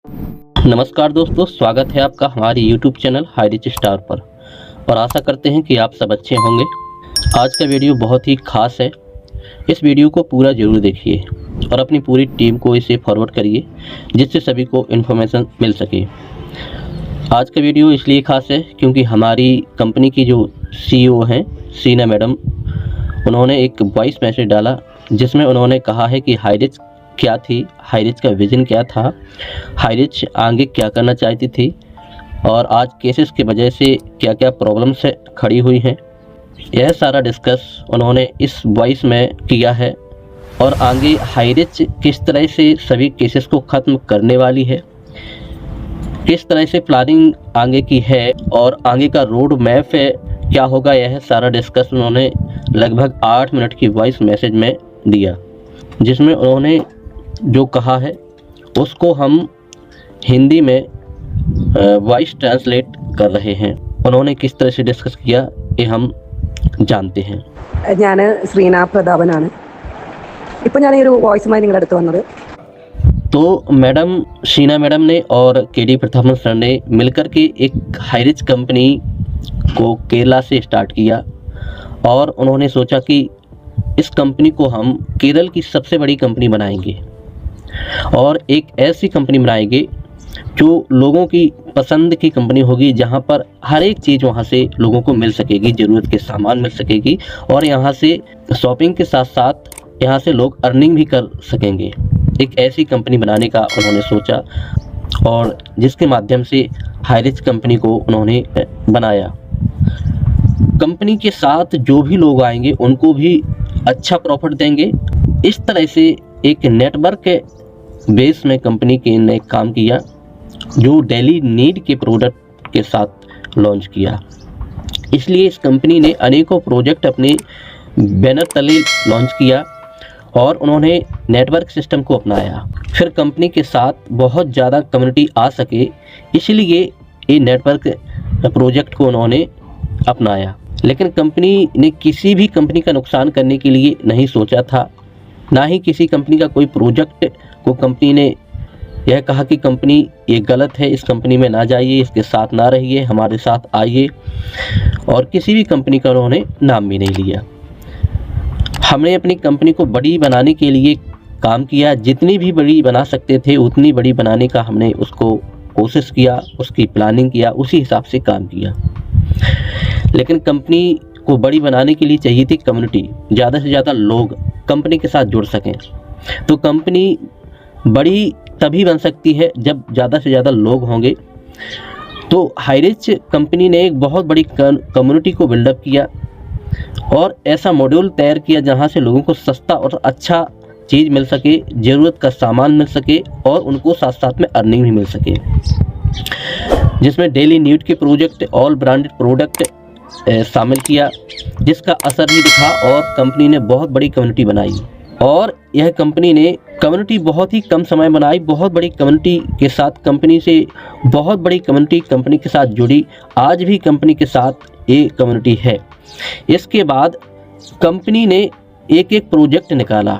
नमस्कार दोस्तों, स्वागत है आपका हमारे YouTube channel high rich star पर और आशा करते हैं कि आप सब अच्छे होंगे। आज का वीडियो बहुत ही खास है। इस वीडियो को पूरा ज़रूर देखिए और अपनी पूरी टीम को इसे फॉरवर्ड करिए जिससे सभी को इन्फॉर्मेशन मिल सके। आज का वीडियो इसलिए खास है क्योंकि हमारी कंपनी की जो CEO हैं सीना मैडम, उन्होंने एक वॉइस मैसेज डाला जिसमें उन्होंने कहा है कि हाई रिच क्या थी, हाई रिच का विज़न क्या था, हाई रिच आगे क्या करना चाहती थी और आज केसेस की वजह से क्या क्या प्रॉब्लम्स खड़ी हुई हैं। यह सारा डिस्कस उन्होंने इस वॉइस में किया है और आगे हाई रिच किस तरह से सभी केसेस को ख़त्म करने वाली है, किस तरह से प्लानिंग आगे की है और आगे का रोड मैप है क्या होगा, यह सारा डिस्कस उन्होंने लगभग 8 मिनट की वॉइस मैसेज में दिया, जिसमें उन्होंने जो कहा है उसको हम हिंदी में वॉइस ट्रांसलेट कर रहे हैं। उन्होंने किस तरह से डिस्कस किया ये हम जानते हैं। ഞാൻ ശ്രീനാ പ്രതാപനാണ് ഇപ്പോൾ ഞാൻ ഈ ഒരു വോയിസുമായി നിങ്ങളുടെ അടുത്ത് വന്നത്। तो मैडम शीना मैडम ने और केडी प्रतापन सर ने मिलकर के एक हाई रिच कंपनी को केरला से स्टार्ट किया और उन्होंने सोचा कि इस कंपनी को हम केरल की सबसे बड़ी कंपनी बनाएंगे और एक ऐसी कंपनी बनाएंगे जो लोगों की पसंद की कंपनी होगी, जहां पर हर एक चीज़ वहां से लोगों को मिल सकेगी, ज़रूरत के सामान मिल सकेगी और यहां से शॉपिंग के साथ साथ यहां से लोग अर्निंग भी कर सकेंगे। एक ऐसी कंपनी बनाने का उन्होंने सोचा और जिसके माध्यम से हाई रिच कंपनी को उन्होंने बनाया। कंपनी के साथ जो भी लोग आएंगे उनको भी अच्छा प्रॉफिट देंगे। इस तरह से एक नेटवर्क बेस में कंपनी के ने काम किया जो डेली नीड के प्रोडक्ट के साथ लॉन्च किया। इसलिए इस कंपनी ने अनेकों प्रोजेक्ट अपने बैनर तले लॉन्च किया और उन्होंने नेटवर्क सिस्टम को अपनाया। फिर कंपनी के साथ बहुत ज़्यादा कम्युनिटी आ सके, इसलिए ये नेटवर्क प्रोजेक्ट को उन्होंने अपनाया। लेकिन कंपनी ने किसी भी कंपनी का नुकसान करने के लिए नहीं सोचा था, ना ही किसी कंपनी का कोई प्रोजेक्ट को कंपनी ने यह कहा कि कंपनी ये गलत है, इस कंपनी में ना जाइए, इसके साथ ना रहिए, हमारे साथ आइए, और किसी भी कंपनी का उन्होंने नाम भी नहीं लिया। हमने अपनी कंपनी को बड़ी बनाने के लिए काम किया, जितनी भी बड़ी बना सकते थे उतनी बड़ी बनाने का हमने उसको कोशिश किया, उसकी प्लानिंग किया, उसी हिसाब से काम किया। लेकिन कंपनी को बड़ी बनाने के लिए चाहिए थी कम्युनिटी, ज़्यादा से ज़्यादा लोग कंपनी के साथ जुड़ सकें। तो कंपनी बड़ी तभी बन सकती है जब ज़्यादा से ज़्यादा लोग होंगे। तो हाई रिच कंपनी ने एक बहुत बड़ी कम्युनिटी को बिल्डअप किया और ऐसा मॉड्यूल तैयार किया जहां से लोगों को सस्ता और अच्छा चीज़ मिल सके, ज़रूरत का सामान मिल सके और उनको साथ साथ में अर्निंग भी मिल सके, जिसमें डेली नीड के प्रोजेक्ट, ऑल ब्रांडेड प्रोडक्ट शामिल किया, जिसका असर ही दिखा और कंपनी ने बहुत बड़ी कम्युनिटी बनाई। और यह कंपनी ने कम्युनिटी बहुत ही कम समय बनाई, बहुत बड़ी कम्युनिटी के साथ, कंपनी से बहुत बड़ी कम्युनिटी कंपनी के साथ जुड़ी। आज भी कंपनी के साथ ये कम्युनिटी है। इसके बाद कंपनी ने एक एक प्रोजेक्ट निकाला।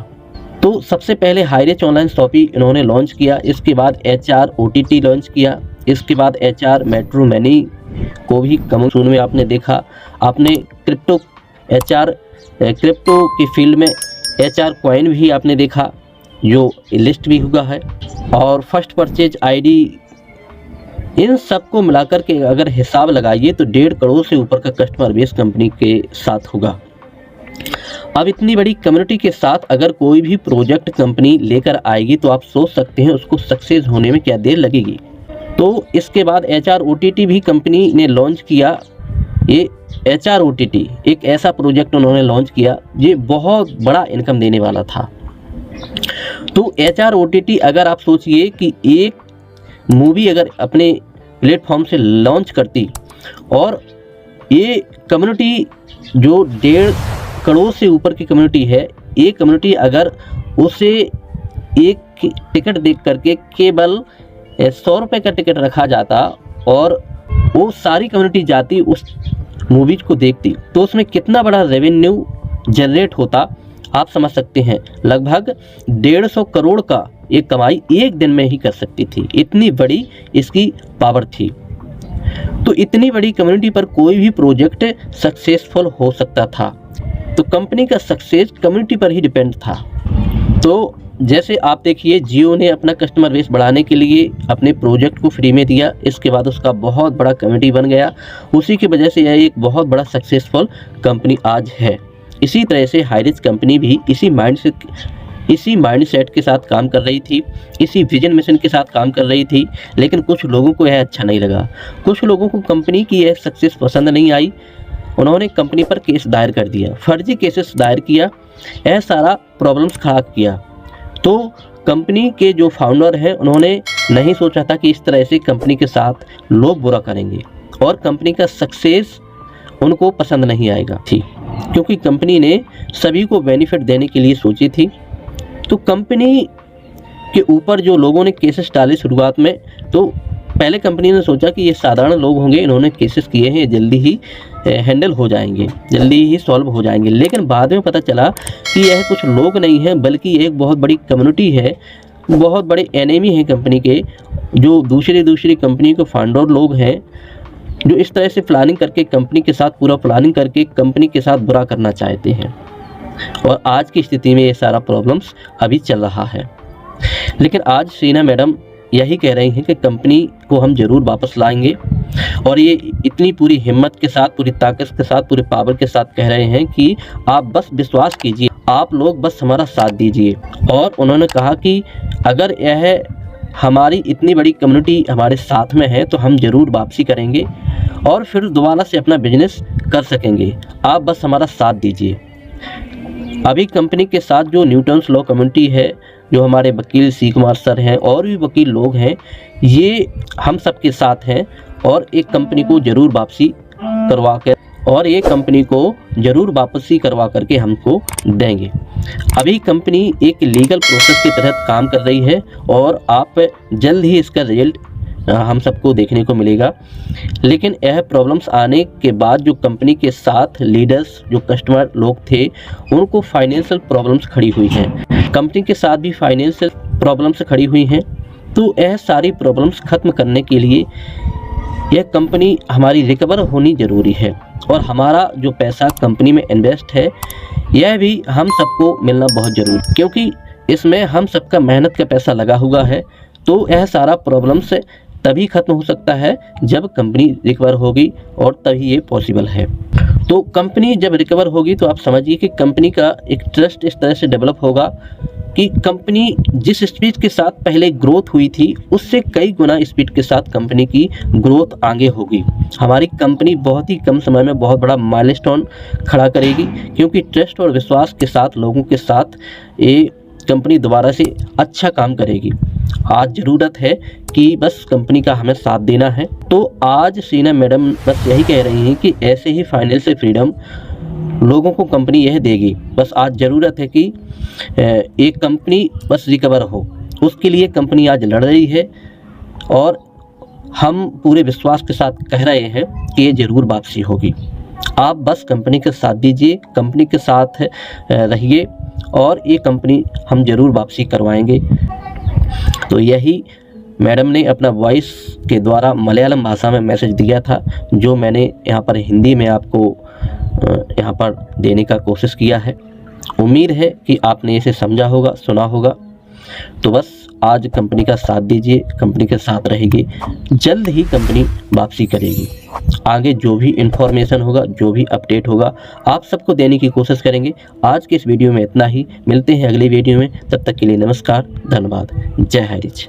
तो सबसे पहले हाई रिच ऑनलाइन शॉपिंग इन्होंने लॉन्च किया, इसके बाद HR OTT लॉन्च किया, इसके बाद HR मेट्रो मनी को भी कम सून में आपने देखा। आपने क्रिप्टो की फील्ड में HR कॉइन भी आपने देखा जो लिस्ट भी हुआ है, और फर्स्ट परचेज ID, इन सबको मिलाकर के अगर हिसाब लगाइए तो 1.5 करोड़ से ऊपर का कस्टमर बेस कंपनी के साथ होगा। अब इतनी बड़ी कम्युनिटी के साथ अगर कोई भी प्रोजेक्ट कंपनी लेकर आएगी तो आप सोच सकते हैं उसको सक्सेस होने में क्या देर लगेगी। तो इसके बाद HR OTT भी कंपनी ने लॉन्च किया। ये HR OTT एक ऐसा प्रोजेक्ट उन्होंने लॉन्च किया ये बहुत बड़ा इनकम देने वाला था। तो HR OTT अगर आप सोचिए कि एक मूवी अगर अपने प्लेटफॉर्म से लॉन्च करती और ये कम्युनिटी जो 1.5 करोड़ से ऊपर की कम्युनिटी है, ये कम्युनिटी अगर उसे एक टिकट देख करके केवल 100 रुपये का टिकट रखा जाता और वो सारी कम्युनिटी जाती उस मूवीज को देखती, तो उसमें कितना बड़ा रेवेन्यू जनरेट होता आप समझ सकते हैं। लगभग 150 करोड़ का ये कमाई एक दिन में ही कर सकती थी, इतनी बड़ी इसकी पावर थी। तो इतनी बड़ी कम्युनिटी पर कोई भी प्रोजेक्ट सक्सेसफुल हो सकता था। तो कंपनी का सक्सेस कम्युनिटी पर ही डिपेंड था। तो जैसे आप देखिए, जियो ने अपना कस्टमर बेस बढ़ाने के लिए अपने प्रोजेक्ट को फ्री में दिया, इसके बाद उसका बहुत बड़ा कम्युनिटी बन गया, उसी की वजह से यह एक बहुत बड़ा सक्सेसफुल कंपनी आज है। इसी तरह से हाईरिच कंपनी भी इसी माइंडसेट के साथ काम कर रही थी, इसी विजन मिशन के साथ काम कर रही थी। लेकिन कुछ लोगों को यह अच्छा नहीं लगा, कुछ लोगों को कंपनी की यह सक्सेस पसंद नहीं आई। उन्होंने कंपनी पर केस दायर कर दिया, फर्जी केसेस दायर किया, यह सारा प्रॉब्लम्स खड़ा किया। तो कंपनी के जो फाउंडर हैं, उन्होंने नहीं सोचा था कि इस तरह से कंपनी के साथ लोग बुरा करेंगे और कंपनी का सक्सेस उनको पसंद नहीं आएगा थी, क्योंकि कंपनी ने सभी को बेनिफिट देने के लिए सोची थी। तो कंपनी के ऊपर जो लोगों ने केसेस डाले शुरुआत में, तो पहले कंपनी ने सोचा कि ये साधारण लोग होंगे, इन्होंने केसेस किए हैं, जल्दी ही हैंडल हो जाएंगे, जल्दी ही सॉल्व हो जाएंगे। लेकिन बाद में पता चला कि यह कुछ लोग नहीं हैं, बल्कि एक बहुत बड़ी कम्युनिटी है, बहुत बड़े एनिमी हैं कंपनी के, जो दूसरी कंपनी के फाउंडर लोग हैं, जो इस तरह से प्लानिंग करके कंपनी के साथ पूरा प्लानिंग करके कंपनी के साथ बुरा करना चाहते हैं। और आज की स्थिति में ये सारा प्रॉब्लम्स अभी चल रहा है। लेकिन आज शीना मैडम यही कह रही हैं कि कंपनी को हम ज़रूर वापस लाएंगे, और ये इतनी पूरी हिम्मत के साथ, पूरी ताकत के साथ, पूरे पावर के साथ कह रहे हैं कि आप बस विश्वास कीजिए, आप लोग बस हमारा साथ दीजिए। और उन्होंने कहा कि अगर यह हमारी इतनी बड़ी कम्युनिटी हमारे साथ में है तो हम ज़रूर वापसी करेंगे और फिर दोबारा से अपना बिजनेस कर सकेंगे, आप बस हमारा साथ दीजिए। अभी कंपनी के साथ जो न्यूटन्स लॉ कम्युनिटी है, जो हमारे वकील सी कुमार सर हैं और भी वकील लोग हैं, ये हम सब के साथ हैं और एक कंपनी को ज़रूर वापसी करवा करके हमको देंगे। अभी कंपनी एक लीगल प्रोसेस के तहत काम कर रही है और आप जल्द ही इसका रिजल्ट हम सबको देखने को मिलेगा। लेकिन यह प्रॉब्लम्स आने के बाद जो कंपनी के साथ लीडर्स, जो कस्टमर लोग थे, उनको फाइनेंशियल प्रॉब्लम्स खड़ी हुई हैं, कंपनी के साथ भी फाइनेंशियल प्रॉब्लम्स खड़ी हुई हैं। तो यह सारी प्रॉब्लम्स ख़त्म करने के लिए यह कंपनी हमारी रिकवर होनी ज़रूरी है, और हमारा जो पैसा कंपनी में इन्वेस्ट है, यह भी हम सबको मिलना बहुत ज़रूरी, क्योंकि इसमें हम सबका मेहनत का पैसा लगा हुआ है। तो यह सारा प्रॉब्लम्स तभी ख़त्म हो सकता है जब कंपनी रिकवर होगी, और तभी ये पॉसिबल है। तो कंपनी जब रिकवर होगी तो आप समझिए कि कंपनी का एक ट्रस्ट इस तरह से डेवलप होगा कि कंपनी जिस स्पीड के साथ पहले ग्रोथ हुई थी, उससे कई गुना स्पीड के साथ कंपनी की ग्रोथ आगे होगी। हमारी कंपनी बहुत ही कम समय में बहुत बड़ा माइलस्टोन खड़ा करेगी, क्योंकि ट्रस्ट और विश्वास के साथ लोगों के साथ ये कंपनी दोबारा से अच्छा काम करेगी। आज ज़रूरत है कि बस कंपनी का हमें साथ देना है। तो आज शीना मैडम बस यही कह रही हैं कि ऐसे ही फाइनेंशियल फ्रीडम लोगों को कंपनी यह देगी। बस आज ज़रूरत है कि एक कंपनी बस रिकवर हो, उसके लिए कंपनी आज लड़ रही है, और हम पूरे विश्वास के साथ कह रहे हैं कि ये ज़रूर वापसी होगी। आप बस कंपनी के साथ दीजिए, कंपनी के साथ रहिए, और ये कंपनी हम ज़रूर वापसी करवाएंगे। तो यही मैडम ने अपना वॉइस के द्वारा मलयालम भाषा में मैसेज दिया था, जो मैंने यहाँ पर हिंदी में आपको यहाँ पर देने का कोशिश किया है। उम्मीद है कि आपने इसे समझा होगा, सुना होगा। तो बस आज कंपनी का साथ दीजिए, कंपनी के साथ रहेगी, जल्द ही कंपनी वापसी करेगी। आगे जो भी इन्फॉर्मेशन होगा, जो भी अपडेट होगा, आप सबको देने की कोशिश करेंगे। आज के इस वीडियो में इतना ही, मिलते हैं अगले वीडियो में, तब तक के लिए नमस्कार, धन्यवाद, जय हाईरिच।